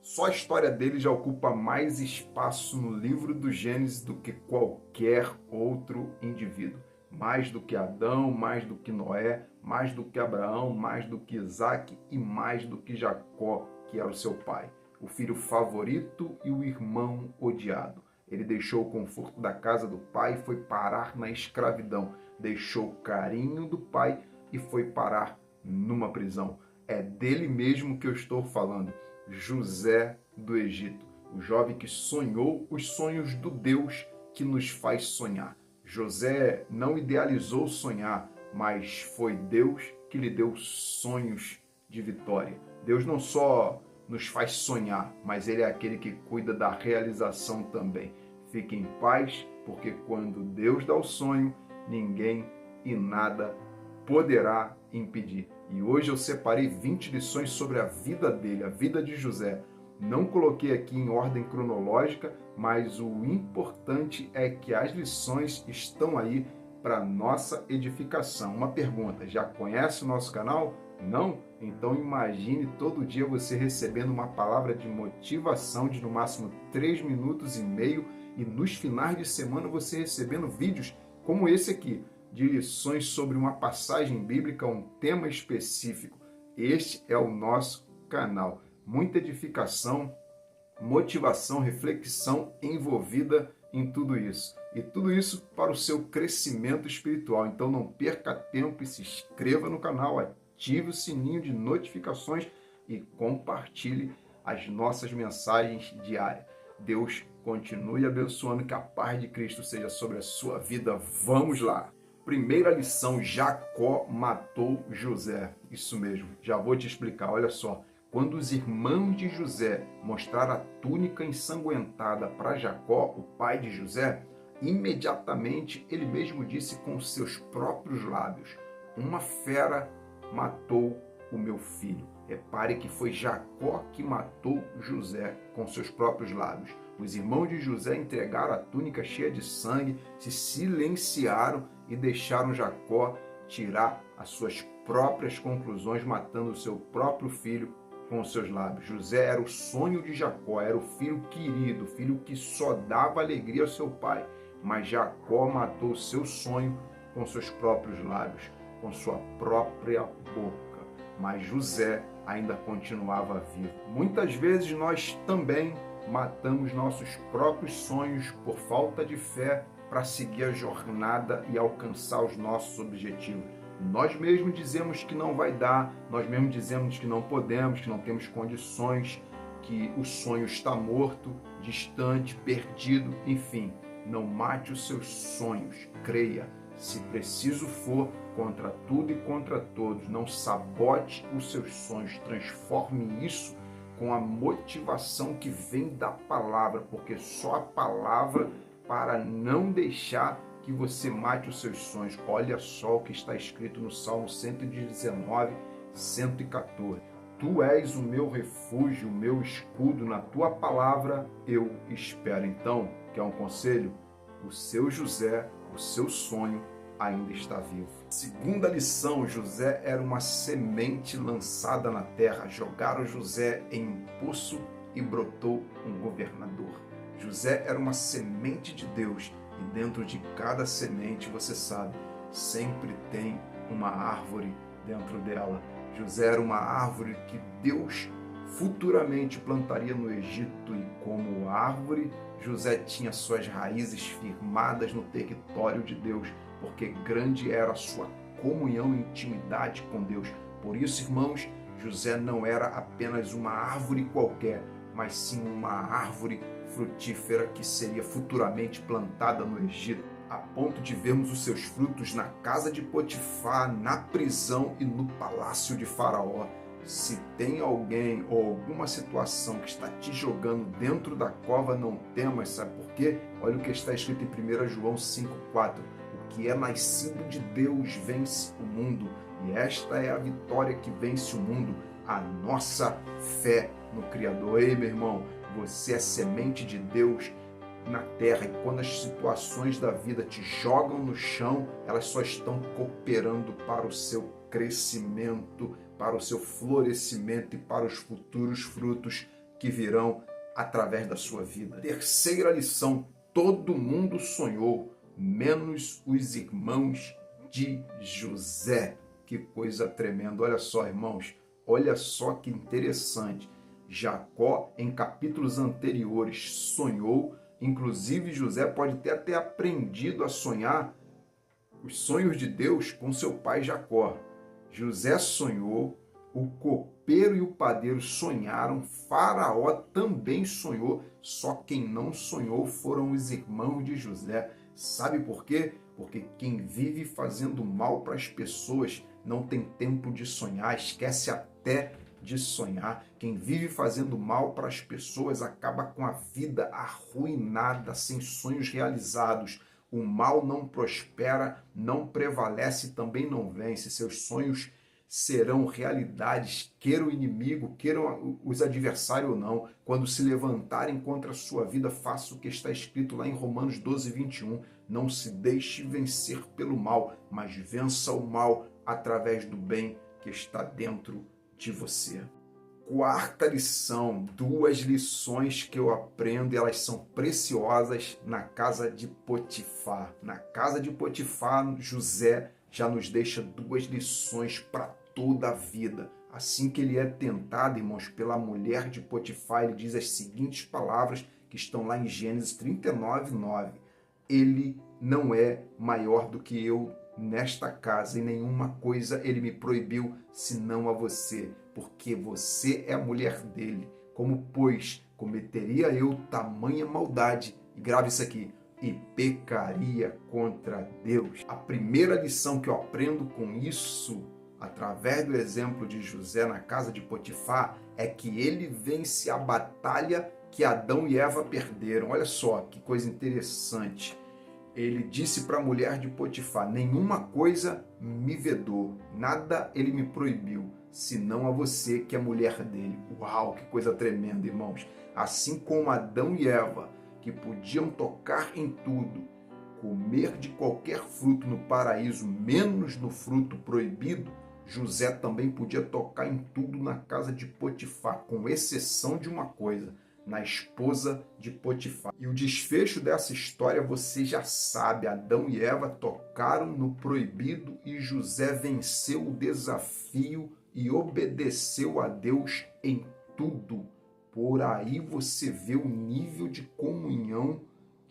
Só a história dele já ocupa mais espaço no livro do Gênesis do que qualquer outro indivíduo. Mais do que Adão, mais do que Noé, mais do que Abraão, mais do que Isaac e mais do que Jacó, que era o seu pai. O filho favorito e o irmão odiado. Ele deixou o conforto da casa do pai e foi parar na escravidão. Deixou o carinho do pai e foi parar numa prisão. É dele mesmo que eu estou falando. José do Egito, o jovem que sonhou os sonhos do Deus que nos faz sonhar. José não idealizou sonhar, mas foi Deus que lhe deu sonhos de vitória. Deus não só nos faz sonhar, mas Ele é aquele que cuida da realização também. Fique em paz, porque quando Deus dá o sonho, ninguém e nada poderá impedir. E hoje eu separei 20 lições sobre a vida dele, a vida de José. Não coloquei aqui em ordem cronológica, mas o importante é que as lições estão aí para nossa edificação. Uma pergunta: já conhece o nosso canal? Não? Então imagine todo dia você recebendo uma palavra de motivação de no máximo 3 minutos e meio e nos finais de semana você recebendo vídeos como esse aqui, de lições sobre uma passagem bíblica, um tema específico. Este é o nosso canal. Muita edificação, motivação, reflexão envolvida em tudo isso. E tudo isso para o seu crescimento espiritual. Então não perca tempo e se inscreva no canal, ative o sininho de notificações e compartilhe as nossas mensagens diárias. Deus continue abençoando, que a paz de Cristo seja sobre a sua vida. Vamos lá! Primeira lição: Jacó matou José. Isso mesmo, já vou te explicar, olha só. Quando os irmãos de José mostraram a túnica ensanguentada para Jacó, o pai de José, imediatamente ele mesmo disse com seus próprios lábios: uma fera matou o meu filho. Repare que foi Jacó que matou José com seus próprios lábios. Os irmãos de José entregaram a túnica cheia de sangue, se silenciaram e deixaram Jacó tirar as suas próprias conclusões, matando o seu próprio filho com os seus lábios. José era o sonho de Jacó, era o filho querido, o filho que só dava alegria ao seu pai. Mas Jacó matou o seu sonho com seus próprios lábios, com sua própria boca. Mas José ainda continuava vivo. Muitas vezes nós também matamos nossos próprios sonhos por falta de fé para seguir a jornada e alcançar os nossos objetivos. Nós mesmos dizemos que não vai dar, nós mesmos dizemos que não podemos, que não temos condições, que o sonho está morto, distante, perdido, enfim. Não mate os seus sonhos, creia. Se preciso for, contra tudo e contra todos, não sabote os seus sonhos, transforme isso com a motivação que vem da palavra, porque só a palavra para não deixar que você mate os seus sonhos. Olha só o que está escrito no Salmo 119, 114. Tu és o meu refúgio, o meu escudo, na tua palavra eu espero. Então, quer um conselho? O seu José, o seu sonho ainda está vivo. Segunda lição: José era uma semente lançada na terra. Jogaram José em um poço e brotou um governador. José era uma semente de Deus e dentro de cada semente, você sabe, sempre tem uma árvore dentro dela. José era uma árvore que Deus futuramente plantaria no Egito e como árvore, José tinha suas raízes firmadas no território de Deus, porque grande era a sua comunhão e intimidade com Deus. Por isso, irmãos, José não era apenas uma árvore qualquer, mas sim uma árvore frutífera que seria futuramente plantada no Egito, a ponto de vermos os seus frutos na casa de Potifar, na prisão e no palácio de Faraó. Se tem alguém ou alguma situação que está te jogando dentro da cova, não temas, sabe por quê? Olha o que está escrito em 1 João 5,4. O que é nascido de Deus vence o mundo, e esta é a vitória que vence o mundo, a nossa fé no Criador. Ei, meu irmão, você é semente de Deus na terra, e quando as situações da vida te jogam no chão, elas só estão cooperando para o seu crescimento, para o seu florescimento e para os futuros frutos que virão através da sua vida. Terceira lição: todo mundo sonhou, menos os irmãos de José. Que coisa tremenda! Olha só, irmãos, olha só que interessante. Jacó, em capítulos anteriores, sonhou, inclusive José pode ter até aprendido a sonhar os sonhos de Deus com seu pai Jacó. José sonhou, o copeiro e o padeiro sonharam, Faraó também sonhou, só quem não sonhou foram os irmãos de José. Sabe por quê? Porque quem vive fazendo mal para as pessoas não tem tempo de sonhar, esquece até de sonhar. Quem vive fazendo mal para as pessoas acaba com a vida arruinada, sem sonhos realizados. O mal não prospera, não prevalece, também não vence. Seus sonhos serão realidades, queira o inimigo, queiram os adversários ou não. Quando se levantarem contra a sua vida, faça o que está escrito lá em Romanos 12, 21. Não se deixe vencer pelo mal, mas vença o mal através do bem que está dentro de você. Quarta lição, duas lições que eu aprendo e elas são preciosas na casa de Potifar. Na casa de Potifar, José já nos deixa duas lições para toda a vida. Assim que ele é tentado, irmãos, pela mulher de Potifar, ele diz as seguintes palavras que estão lá em Gênesis 39, 9. Ele não é maior do que eu nesta casa, e nenhuma coisa ele me proibiu, senão a você, porque você é a mulher dele. Como, pois, cometeria eu tamanha maldade? E grave isso aqui: e pecaria contra Deus. A primeira lição que eu aprendo com isso, através do exemplo de José na casa de Potifar, é que ele vence a batalha que Adão e Eva perderam. Olha só que coisa interessante. Ele disse para a mulher de Potifar: nenhuma coisa me vedou, nada ele me proibiu, senão a você, que é a mulher dele. Uau, que coisa tremenda, irmãos. Assim como Adão e Eva, que podiam tocar em tudo, comer de qualquer fruto no paraíso, menos no fruto proibido, José também podia tocar em tudo na casa de Potifar, com exceção de uma coisa: na esposa de Potifar. E o desfecho dessa história você já sabe. Adão e Eva tocaram no proibido e José venceu o desafio e obedeceu a Deus em tudo. Por aí você vê o nível de comunhão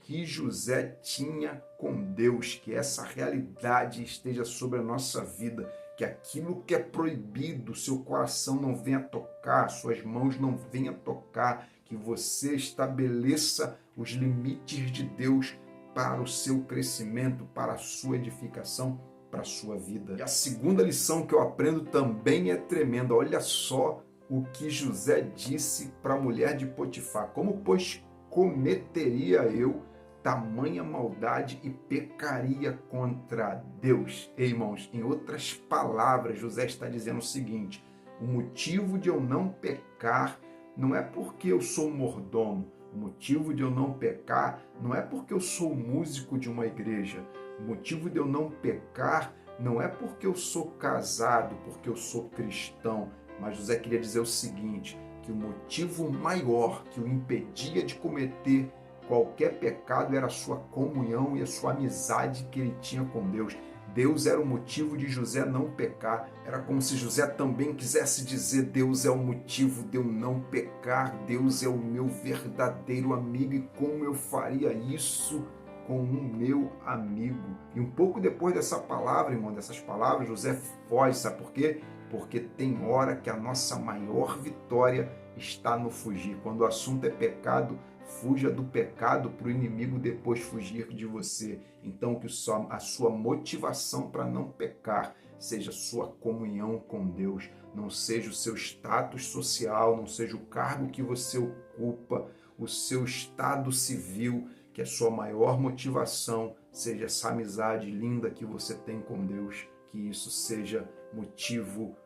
que José tinha com Deus. Que essa realidade esteja sobre a nossa vida, que aquilo que é proibido, seu coração não venha tocar, suas mãos não venham tocar, que você estabeleça os limites de Deus para o seu crescimento, para a sua edificação, para a sua vida. E a segunda lição que eu aprendo também é tremenda. Olha só o que José disse para a mulher de Potifar: como, pois, cometeria eu tamanha maldade e pecaria contra Deus? Ei, irmãos, em outras palavras, José está dizendo o seguinte: o motivo de eu não pecar não é porque eu sou mordomo. O motivo de eu não pecar não é porque eu sou músico de uma igreja. O motivo de eu não pecar não é porque eu sou casado, porque eu sou cristão. Mas José queria dizer o seguinte: que o motivo maior que o impedia de cometer qualquer pecado era a sua comunhão e a sua amizade que ele tinha com Deus. Deus era o motivo de José não pecar. Era como se José também quisesse dizer: Deus é o motivo de eu não pecar. Deus é o meu verdadeiro amigo. E como eu faria isso com o meu amigo? E um pouco depois dessa palavra, irmão, dessas palavras, José foge. Sabe por quê? Porque tem hora que a nossa maior vitória está no fugir. Quando o assunto é pecado, fuja do pecado para o inimigo depois fugir de você. Então, que a sua motivação para não pecar seja a sua comunhão com Deus, não seja o seu status social, não seja o cargo que você ocupa, o seu estado civil. Que a sua maior motivação seja essa amizade linda que você tem com Deus, que isso seja motivo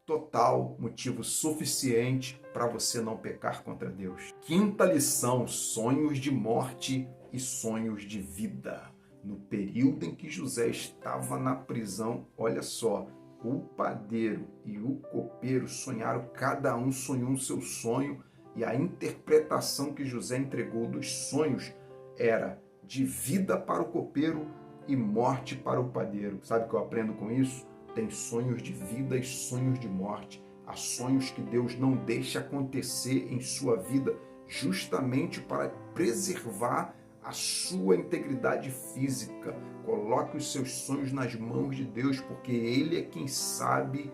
total, motivo suficiente para você não pecar contra Deus. Quinta lição: sonhos de morte e sonhos de vida. No período em que José estava na prisão, olha só, o padeiro e o copeiro sonharam, cada um sonhou o seu sonho, E a interpretação que José entregou dos sonhos era de vida para o copeiro e morte para o padeiro. Sabe o que eu aprendo com isso? Tem sonhos de vida e sonhos de morte. Há sonhos que Deus não deixa acontecer em sua vida justamente para preservar a sua integridade física. Coloque os seus sonhos nas mãos de Deus, porque Ele é quem sabe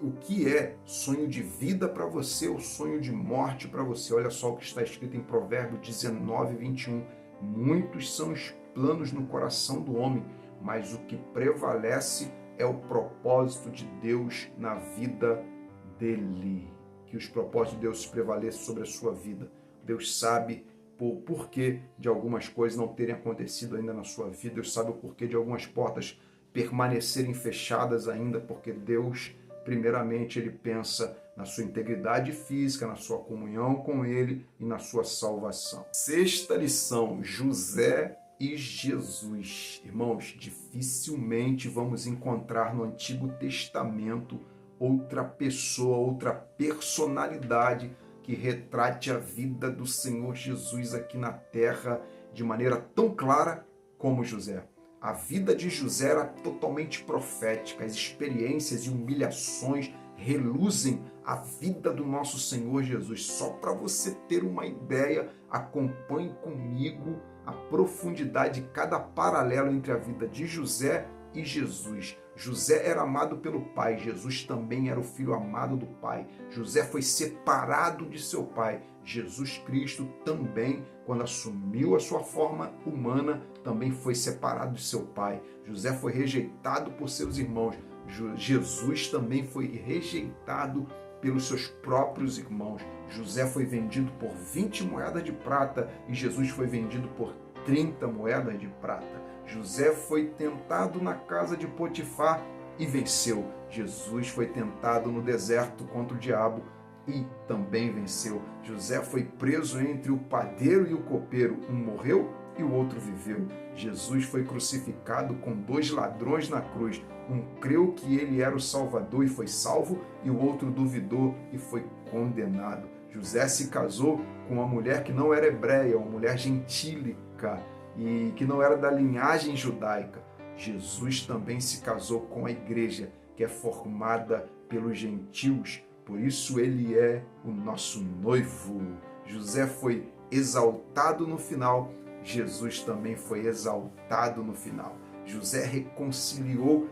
o que é sonho de vida para você ou sonho de morte para você. Olha só o que está escrito em Provérbios 19, 21. Muitos são os planos no coração do homem, mas o que prevalece é o propósito de Deus na vida dele. Que os propósitos de Deus prevaleçam sobre a sua vida. Deus sabe o porquê de algumas coisas não terem acontecido ainda na sua vida. Deus sabe o porquê de algumas portas permanecerem fechadas ainda, porque Deus, primeiramente, Ele pensa na sua integridade física, na sua comunhão com Ele e na sua salvação. Sexta lição, José e Jesus. Irmãos, dificilmente vamos encontrar no Antigo Testamento outra pessoa, outra personalidade que retrate a vida do Senhor Jesus aqui na terra de maneira tão clara como José. A vida de José era totalmente profética, as experiências e humilhações reluzem a vida do nosso Senhor Jesus. Só para você ter uma ideia, acompanhe comigo a profundidade de cada paralelo entre a vida de José e Jesus. José era amado pelo pai, Jesus também era o filho amado do pai. José foi separado de seu pai. Jesus Cristo também, quando assumiu a sua forma humana, também foi separado de seu pai. José foi rejeitado por seus irmãos. Jesus também foi rejeitado pelos seus próprios irmãos. José foi vendido por 20 moedas de prata e Jesus foi vendido por 30 moedas de prata. José foi tentado na casa de Potifar e venceu. Jesus foi tentado no deserto contra o diabo e também venceu. José foi preso entre o padeiro e o copeiro. Um morreu e o outro viveu. Jesus foi crucificado com 2 ladrões na cruz. Um creu que ele era o Salvador e foi salvo, e o outro duvidou e foi condenado. José se casou com uma mulher que não era hebreia, uma mulher gentílica, e que não era da linhagem judaica. Jesus também se casou com a igreja, que é formada pelos gentios, por isso ele é o nosso noivo. José foi exaltado no final, Jesus também foi exaltado no final. José reconciliou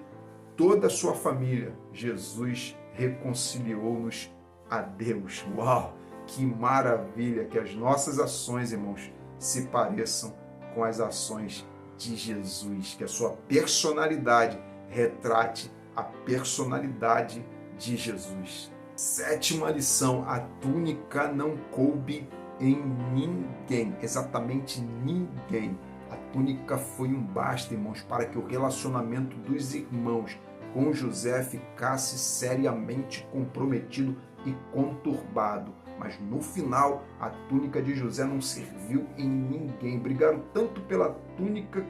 toda a sua família, Jesus reconciliou-nos a Deus. Uau, que maravilha que as nossas ações, irmãos, se pareçam com as ações de Jesus, que a sua personalidade retrate a personalidade de Jesus. Sétima lição, a túnica não coube em ninguém, exatamente ninguém. A túnica foi um basta, irmãos, para que o relacionamento dos irmãos com José ficasse seriamente comprometido e conturbado. Mas no final, a túnica de José não serviu em ninguém. Brigaram tanto pela túnica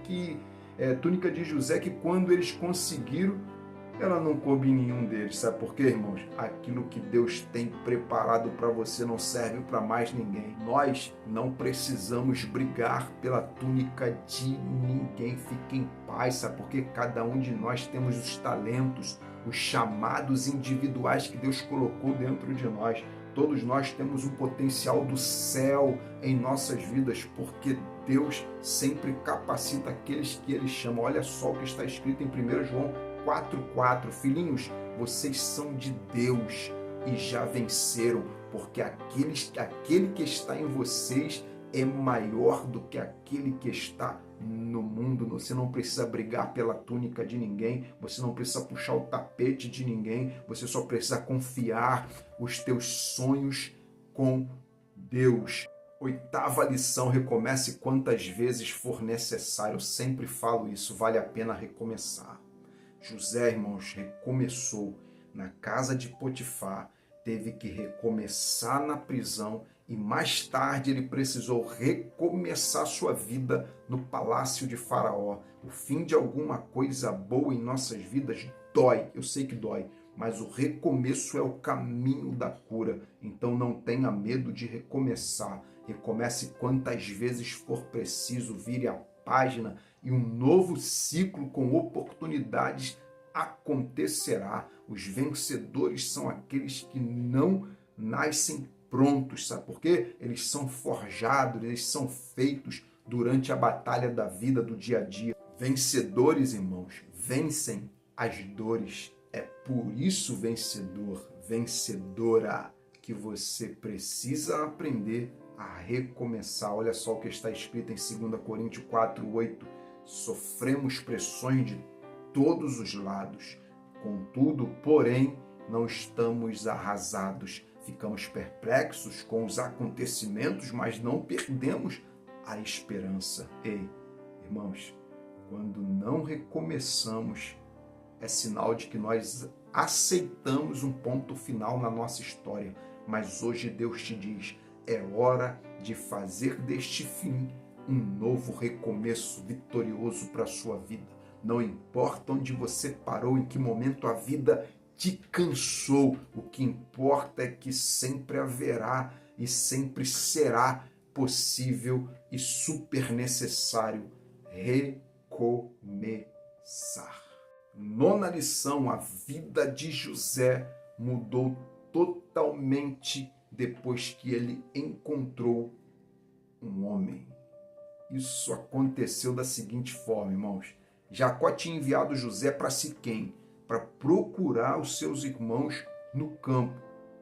de José, que quando eles conseguiram, ela não coube em nenhum deles. Sabe por quê, irmãos? Aquilo que Deus tem preparado para você não serve para mais ninguém. Nós não precisamos brigar pela túnica de ninguém. Fique em paz, sabe? Porque cada um de nós temos os talentos, os chamados individuais que Deus colocou dentro de nós. Todos nós temos um potencial do céu em nossas vidas, porque Deus sempre capacita aqueles que Ele chama. Olha só o que está escrito em 1 João 4,4. Filhinhos, vocês são de Deus e já venceram, porque aquele que está em vocês é maior do que aquele que está no mundo. Você não precisa brigar pela túnica de ninguém, você não precisa puxar o tapete de ninguém, você só precisa confiar os teus sonhos com Deus. Oitava lição, recomece quantas vezes for necessário. Eu sempre falo isso, vale a pena recomeçar. José, irmãos, recomeçou na casa de Potifar, teve que recomeçar na prisão e mais tarde ele precisou recomeçar sua vida no palácio de Faraó. O fim de alguma coisa boa em nossas vidas dói, eu sei que dói, mas o recomeço é o caminho da cura. Então não tenha medo de recomeçar. Recomece quantas vezes for preciso, vire a página e um novo ciclo com oportunidades acontecerá. Os vencedores são aqueles que não nascem prontos, sabe por quê? Eles são forjados, eles são feitos durante a batalha da vida, do dia a dia. Vencedores, irmãos, vencem as dores. É por isso, vencedor, vencedora, que você precisa aprender a recomeçar. Olha só o que está escrito em 2 Coríntios 4:8. Sofremos pressões de todos os lados. Contudo, porém, não estamos arrasados. Ficamos perplexos com os acontecimentos, mas não perdemos a esperança. Ei, irmãos, quando não recomeçamos, é sinal de que nós aceitamos um ponto final na nossa história. Mas hoje Deus te diz, é hora de fazer deste fim um novo recomeço vitorioso para a sua vida. Não importa onde você parou, em que momento a vida te cansou, o que importa é que sempre haverá e sempre será possível e super necessário recomeçar. Nona lição, a vida de José mudou totalmente depois que ele encontrou um homem. Isso aconteceu da seguinte forma, irmãos. Jacó tinha enviado José para Siquém, para procurar os seus irmãos no campo.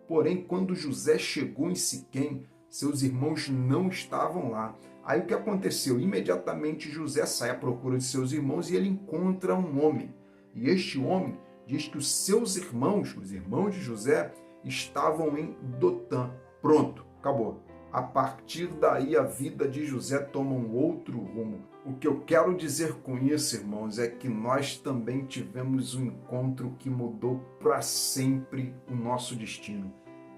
Porém, quando José chegou em Siquém, seus irmãos não estavam lá. Aí o que aconteceu? Imediatamente José sai à procura de seus irmãos e ele encontra um homem. E este homem diz que os seus irmãos, os irmãos de José, estavam em Dotã. Pronto, acabou. A partir daí a vida de José toma um outro rumo. O que eu quero dizer com isso, irmãos, é que nós também tivemos um encontro que mudou para sempre o nosso destino.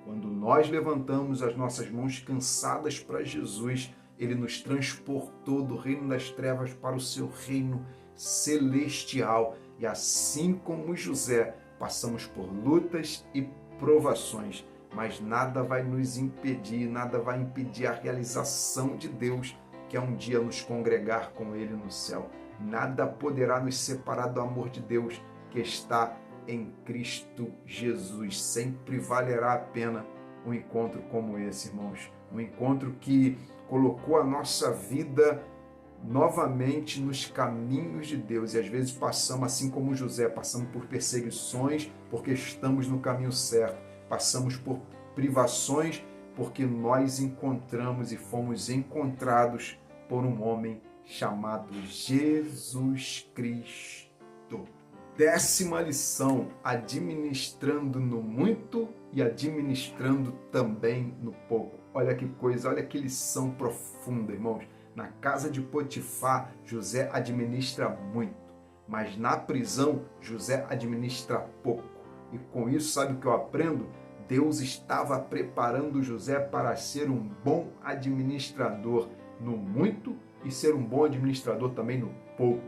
Quando nós levantamos as nossas mãos cansadas para Jesus, ele nos transportou do reino das trevas para o seu reino celestial. E assim como José, passamos por lutas e provações, mas nada vai nos impedir, nada vai impedir a realização de Deus, que é um dia nos congregar com Ele no céu. Nada poderá nos separar do amor de Deus que está em Cristo Jesus. Sempre valerá a pena um encontro como esse, irmãos. Um encontro que colocou a nossa vida novamente nos caminhos de Deus. E às vezes passamos, assim como José, passamos por perseguições porque estamos no caminho certo. Passamos por privações porque nós encontramos e fomos encontrados por um homem chamado Jesus Cristo. 10ª lição, administrando no muito e administrando também no pouco. Olha que coisa, olha que lição profunda, irmãos. Na casa de Potifar, José administra muito, mas na prisão, José administra pouco. E com isso, sabe o que eu aprendo? Deus estava preparando José para ser um bom administrador no muito e ser um bom administrador também no pouco.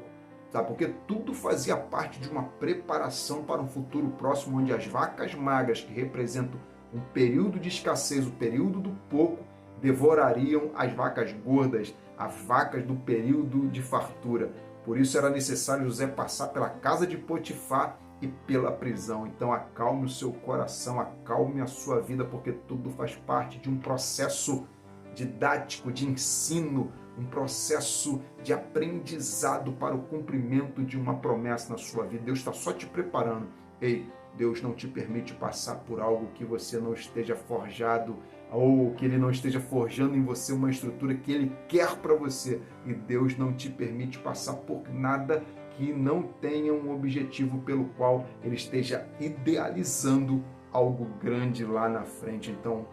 Sabe? Porque tudo fazia parte de uma preparação para um futuro próximo, onde as vacas magras, que representam um período de escassez, o período do pouco, devorariam as vacas gordas, as vacas do período de fartura. Por isso era necessário José passar pela casa de Potifar e pela prisão. Então acalme o seu coração, acalme a sua vida, porque tudo faz parte de um processo didático, de ensino, um processo de aprendizado para o cumprimento de uma promessa na sua vida. Deus está só te preparando. Ei, Deus não te permite passar por algo que você não esteja forjado, ou que Ele não esteja forjando em você uma estrutura que Ele quer para você. E Deus não te permite passar por nada que não tenha um objetivo pelo qual Ele esteja idealizando algo grande lá na frente. Então,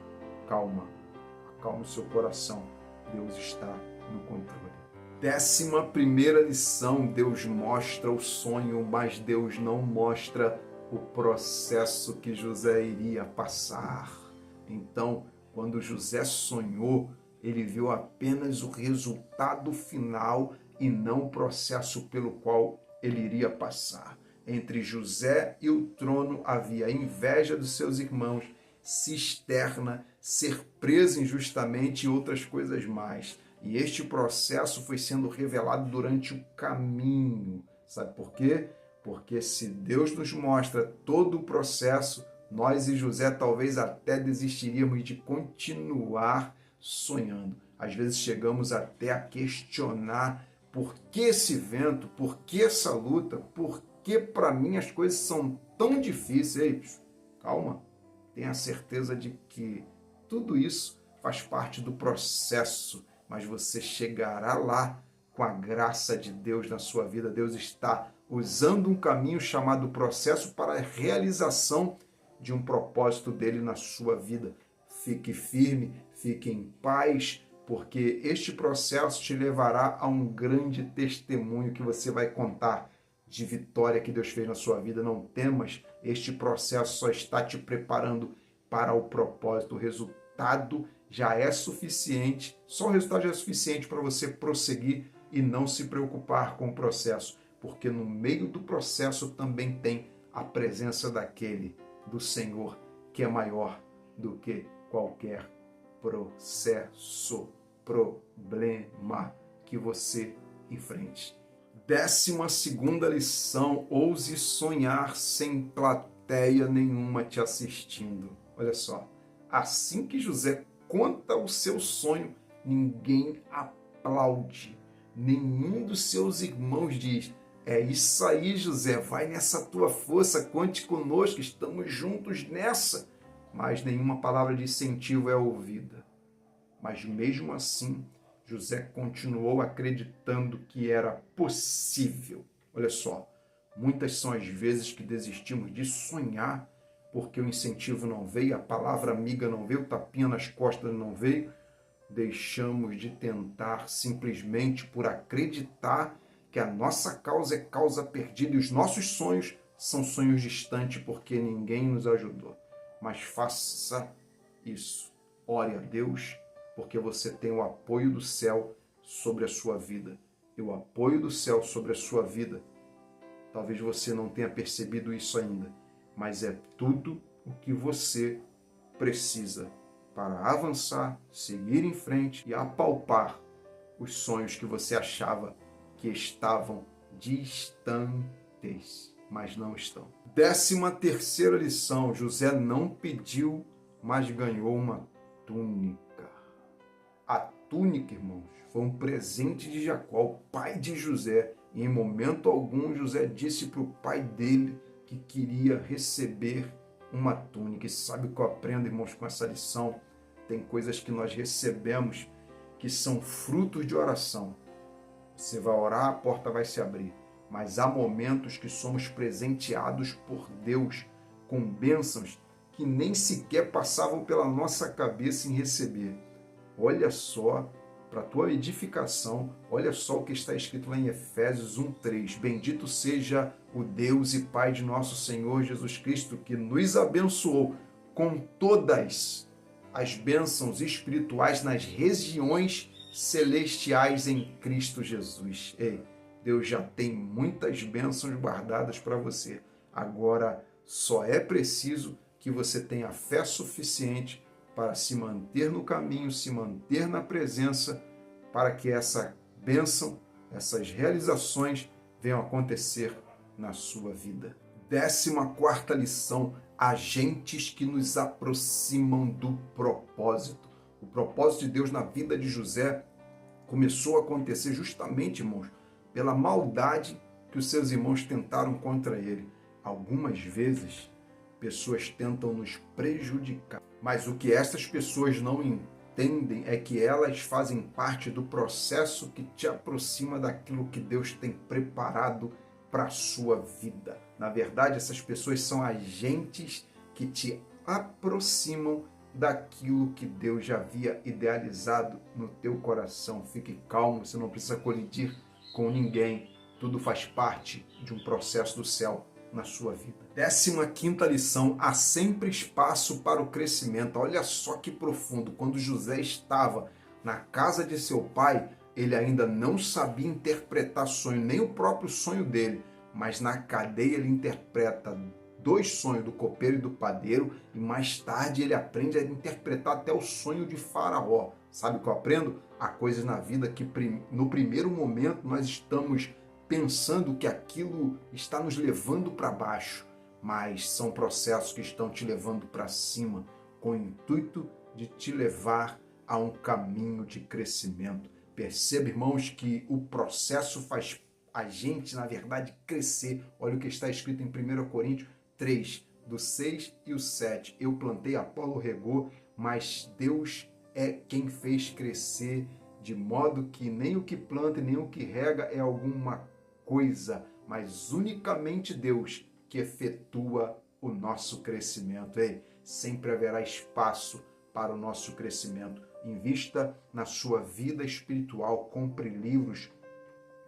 calma, acalma o seu coração. Deus está no controle. 11ª lição, Deus mostra o sonho, mas Deus não mostra o processo que José iria passar. Então, quando José sonhou, ele viu apenas o resultado final e não o processo pelo qual ele iria passar. Entre José e o trono havia inveja dos seus irmãos, cisterna, ser preso injustamente e outras coisas mais. E este processo foi sendo revelado durante o caminho. Sabe por quê? Porque se Deus nos mostra todo o processo, nós e José talvez até desistiríamos de continuar sonhando. Às vezes chegamos até a questionar por que esse vento, por que essa luta, por que para mim as coisas são tão difíceis. Calma, tenha certeza de que tudo isso faz parte do processo, mas você chegará lá com a graça de Deus na sua vida. Deus está usando um caminho chamado processo para a realização de um propósito dele na sua vida. Fique firme, fique em paz, porque este processo te levará a um grande testemunho que você vai contar de vitória que Deus fez na sua vida. Não temas, este processo só está te preparando para o propósito. O resultado já é suficiente, só o resultado já é suficiente para você prosseguir e não se preocupar com o processo, porque no meio do processo também tem a presença daquele, do Senhor, que é maior do que qualquer processo, problema que você enfrente. 12ª lição: ouse sonhar sem plateia nenhuma te assistindo. Olha só, assim que José conta o seu sonho, ninguém aplaude. Nenhum dos seus irmãos diz: é isso aí, José, vai nessa tua força, conte conosco, estamos juntos nessa. Mas nenhuma palavra de incentivo é ouvida. Mas mesmo assim, José continuou acreditando que era possível. Olha só, muitas são as vezes que desistimos de sonhar porque o incentivo não veio, a palavra amiga não veio, o tapinha nas costas não veio. Deixamos de tentar simplesmente por acreditar que a nossa causa é causa perdida e os nossos sonhos são sonhos distantes porque ninguém nos ajudou. Mas faça isso. Ore a Deus, porque você tem o apoio do céu sobre a sua vida. E o apoio do céu sobre a sua vida, talvez você não tenha percebido isso ainda, mas é tudo o que você precisa para avançar, seguir em frente e apalpar os sonhos que você achava que estavam distantes, mas não estão. 13ª lição: José não pediu, mas ganhou uma túnica. A túnica, irmãos, foi um presente de Jacó, o pai de José. E em momento algum José disse para o pai dele que queria receber uma túnica. E sabe o que eu aprendo, irmãos, com essa lição? Tem coisas que nós recebemos que são frutos de oração. Você vai orar, a porta vai se abrir. Mas há momentos que somos presenteados por Deus com bênçãos que nem sequer passavam pela nossa cabeça em receber. Olha só, para a tua edificação, olha só o que está escrito lá em Efésios 1:3. Bendito seja o Deus e Pai de nosso Senhor Jesus Cristo, que nos abençoou com todas as bênçãos espirituais nas regiões celestiais em Cristo Jesus. Ei, Deus já tem muitas bênçãos guardadas para você. Agora, só é preciso que você tenha fé suficiente para se manter no caminho, se manter na presença, para que essa bênção, essas realizações venham acontecer na sua vida. 14ª lição: agentes que nos aproximam do propósito. O propósito de Deus na vida de José começou a acontecer justamente, irmãos, pela maldade que os seus irmãos tentaram contra ele. Algumas vezes, pessoas tentam nos prejudicar, mas o que essas pessoas não entendem é que elas fazem parte do processo que te aproxima daquilo que Deus tem preparado para a sua vida. Na verdade, essas pessoas são agentes que te aproximam daquilo que Deus já havia idealizado no teu coração. Fique calmo, você não precisa colidir com ninguém. Tudo faz parte de um processo do céu na sua vida. 15ª lição: há sempre espaço para o crescimento. Olha só que profundo. Quando José estava na casa de seu pai, ele ainda não sabia interpretar sonho, nem o próprio sonho dele. mas na cadeia ele interpreta 2 sonhos do copeiro e do padeiro, e mais tarde ele aprende a interpretar até o sonho de Faraó. Sabe o que eu aprendo? Há coisas na vida que no primeiro momento nós estamos pensando que aquilo está nos levando para baixo, mas são processos que estão te levando para cima, com o intuito de te levar a um caminho de crescimento. Perceba, irmãos, que o processo faz a gente, na verdade, crescer. Olha o que está escrito em 1 Coríntios 3, do 6 e o 7. Eu plantei, Apolo regou, mas Deus é quem fez crescer, de modo que nem o que planta e nem o que rega é alguma coisa, mas unicamente Deus que efetua o nosso crescimento. Ei, sempre haverá espaço para o nosso crescimento. Invista na sua vida espiritual, compre livros,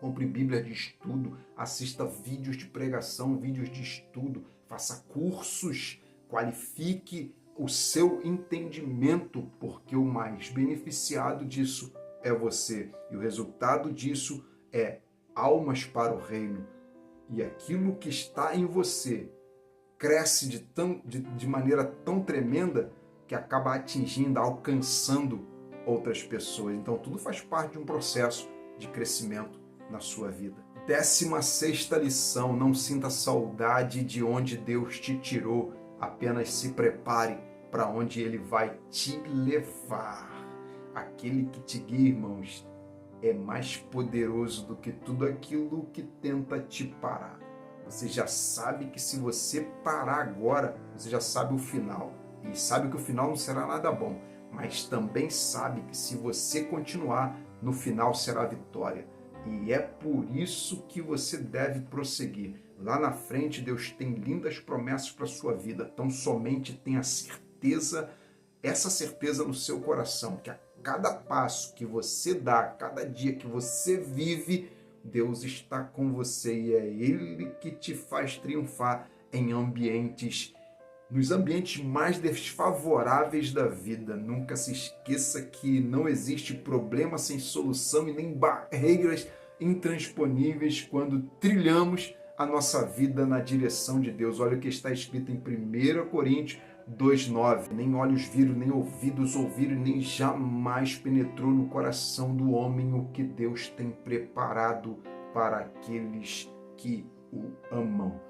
compre Bíblia de estudo, assista vídeos de pregação, vídeos de estudo, faça cursos, qualifique o seu entendimento, porque o mais beneficiado disso é você. E o resultado disso é almas para o reino. E aquilo que está em você cresce de maneira tão tremenda que acaba atingindo, alcançando outras pessoas. Então tudo faz parte de um processo de crescimento na sua vida. 16ª lição: não sinta saudade de onde Deus te tirou, apenas se prepare para onde Ele vai te levar. Aquele que te guia, irmãos, é mais poderoso do que tudo aquilo que tenta te parar. Você já sabe que se você parar agora, você já sabe o final. E sabe que o final não será nada bom, mas também sabe que se você continuar, no final será vitória. E é por isso que você deve prosseguir. Lá na frente, Deus tem lindas promessas para a sua vida. Então, somente tenha certeza, essa certeza no seu coração, que a cada passo que você dá, cada dia que você vive, Deus está com você e é Ele que te faz triunfar nos ambientes mais desfavoráveis da vida. Nunca se esqueça que não existe problema sem solução e nem barreiras intransponíveis quando trilhamos a nossa vida na direção de Deus. Olha o que está escrito em 1 Coríntios 2,9. Nem olhos viram, nem ouvidos ouviram, nem jamais penetrou no coração do homem o que Deus tem preparado para aqueles que o amam.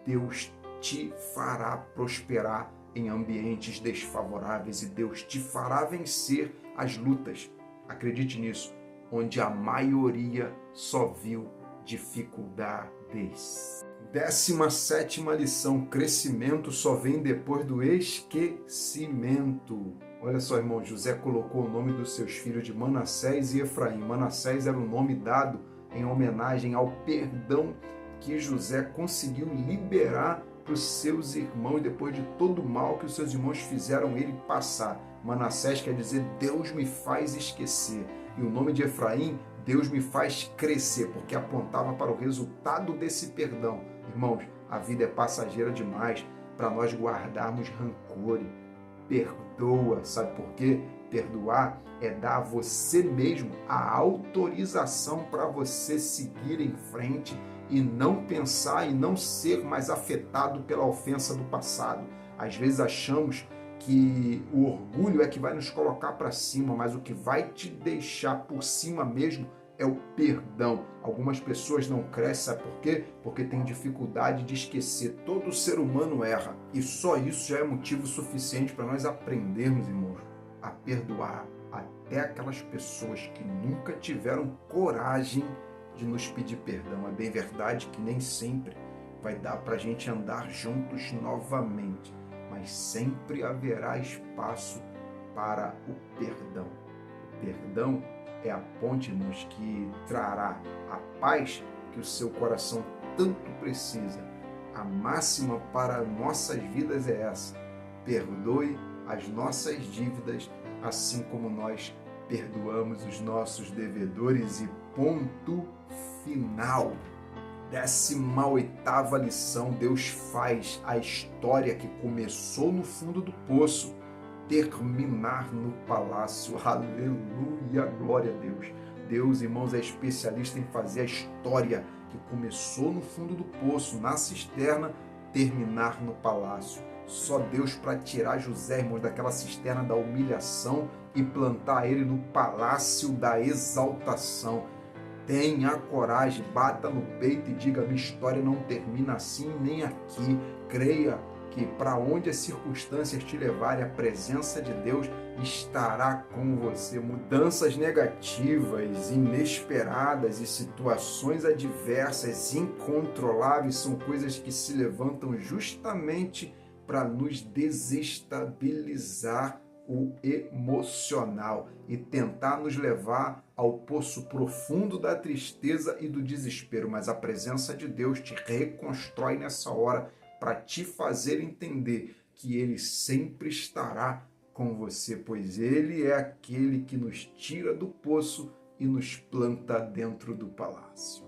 Deus te fará prosperar em ambientes desfavoráveis e Deus te fará vencer as lutas. Acredite nisso, onde a maioria só viu dificuldades. 17ª lição: crescimento só vem depois do esquecimento. Olha só, irmão, José colocou o nome dos seus filhos de Manassés e Efraim. Manassés era o nome dado em homenagem ao perdão que José conseguiu liberar para os seus irmãos depois de todo o mal que os seus irmãos fizeram ele passar. Manassés quer dizer Deus me faz esquecer. E o nome de Efraim, Deus me faz crescer, porque apontava para o resultado desse perdão. Irmãos, a vida é passageira demais para nós guardarmos rancor. Perdoa, sabe por quê? Perdoar é dar a você mesmo a autorização para você seguir em frente e não pensar e não ser mais afetado pela ofensa do passado. Às vezes achamos que o orgulho é que vai nos colocar para cima, mas o que vai te deixar por cima mesmo é o perdão. Algumas pessoas não crescem, sabe por quê? Porque tem dificuldade de esquecer. Todo ser humano erra. E só isso já é motivo suficiente para nós aprendermos, irmãos, a perdoar até aquelas pessoas que nunca tiveram coragem de nos pedir perdão. É bem verdade que nem sempre vai dar para a gente andar juntos novamente, mas sempre haverá espaço para o perdão. O perdão é a ponte, irmãos, que trará a paz que o seu coração tanto precisa. A máxima para nossas vidas é essa: perdoe as nossas dívidas, assim como nós perdoamos os nossos devedores. E ponto final. 18ª lição: Deus faz a história que começou no fundo do poço terminar no palácio. Aleluia, glória a Deus. Deus, irmãos, é especialista em fazer a história que que começou no fundo do poço, na cisterna, terminar no palácio. Só Deus para tirar José, irmãos, daquela cisterna da humilhação e plantar ele no palácio da exaltação. Tenha coragem, bata no peito e diga: minha história não termina assim nem aqui. Creia que para onde as circunstâncias te levarem, a presença de Deus estará com você. Mudanças negativas, inesperadas e situações adversas, incontroláveis, são coisas que se levantam justamente para nos desestabilizar o emocional e tentar nos levar ao poço profundo da tristeza e do desespero. Mas a presença de Deus te reconstrói nessa hora para te fazer entender que Ele sempre estará com você, pois Ele é aquele que nos tira do poço e nos planta dentro do palácio.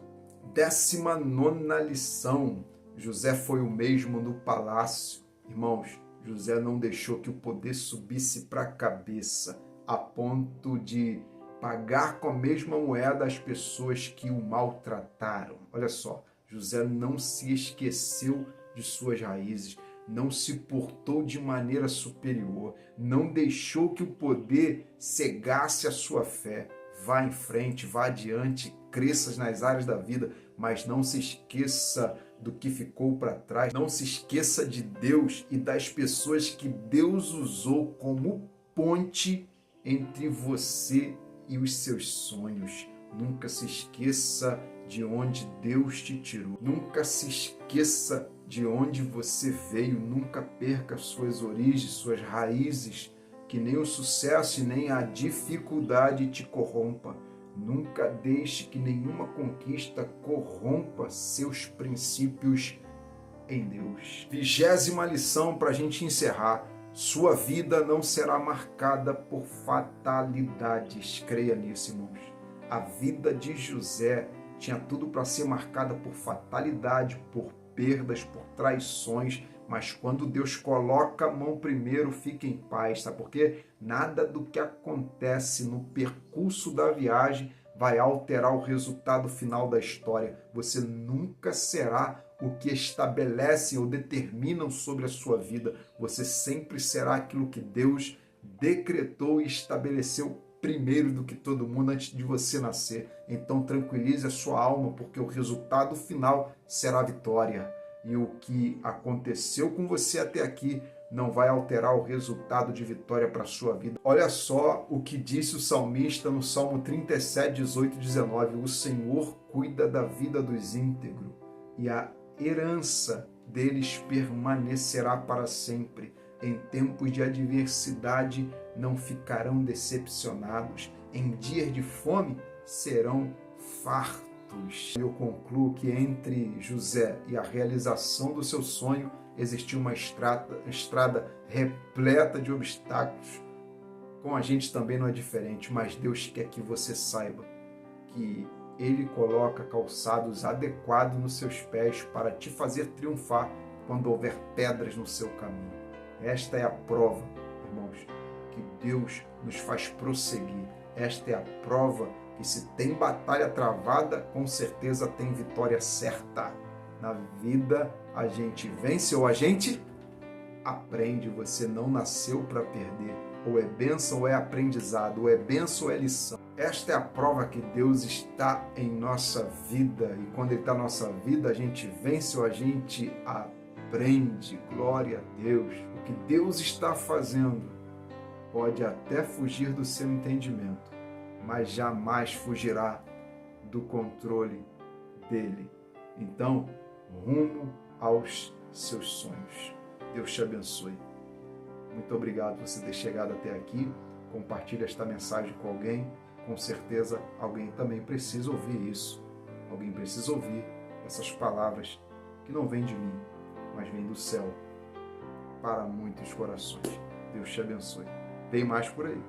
19ª lição: José foi o mesmo no palácio. Irmãos, José não deixou que o poder subisse para a cabeça, a ponto de pagar com a mesma moeda as pessoas que o maltrataram. Olha só, José não se esqueceu de suas raízes, não se portou de maneira superior, não deixou que o poder cegasse a sua fé. Vá em frente, vá adiante, cresça nas áreas da vida, mas não se esqueça do que ficou para trás. Não se esqueça de Deus e das pessoas que Deus usou como ponte entre você e os seus sonhos. Nunca se esqueça de onde Deus te tirou. Nunca se esqueça de onde você veio. Nunca perca suas origens, suas raízes. Que nem o sucesso e nem a dificuldade te corrompa. Nunca deixe que nenhuma conquista corrompa seus princípios em Deus. 20ª lição para a gente encerrar. Sua vida não será marcada por fatalidades. Creia nisso, irmãos. A vida de José tinha tudo para ser marcada por fatalidade, por perdas, por traições, mas quando Deus coloca a mão primeiro, fica em paz, sabe por quê? Nada do que acontece no percurso da viagem vai alterar o resultado final da história. Você nunca será o que estabelecem ou determinam sobre a sua vida. Você sempre será aquilo que Deus decretou e estabeleceu primeiro do que todo mundo antes de você nascer. Então tranquilize a sua alma, porque o resultado final será vitória. E o que aconteceu com você até aqui não vai alterar o resultado de vitória para a sua vida. Olha só o que disse o salmista no Salmo 37, 18 e 19. O Senhor cuida da vida dos íntegros e a herança deles permanecerá para sempre. Em tempos de adversidade não ficarão decepcionados. Em dias de fome serão fartos. Eu concluo que entre José e a realização do seu sonho existia uma estrada repleta de obstáculos. Com a gente também não é diferente, mas Deus quer que você saiba que Ele coloca calçados adequados nos seus pés para te fazer triunfar quando houver pedras no seu caminho. Esta é a prova, irmãos, que Deus nos faz prosseguir. Esta é a prova que se tem batalha travada, com certeza tem vitória certa. Na vida a gente vence ou a gente aprende. Você não nasceu para perder. Ou é bênção ou é aprendizado, ou é bênção ou é lição. Esta é a prova que Deus está em nossa vida. E quando Ele está na nossa vida, a gente vence ou a gente aprende. Glória a Deus. O que Deus está fazendo pode até fugir do seu entendimento, mas jamais fugirá do controle dele. Então, rumo aos seus sonhos. Deus te abençoe. Muito obrigado por você ter chegado até aqui. Compartilhe esta mensagem com alguém. Com certeza, alguém também precisa ouvir isso. Alguém precisa ouvir essas palavras que não vêm de mim, mas vêm do céu para muitos corações. Deus te abençoe. Vem mais por aí.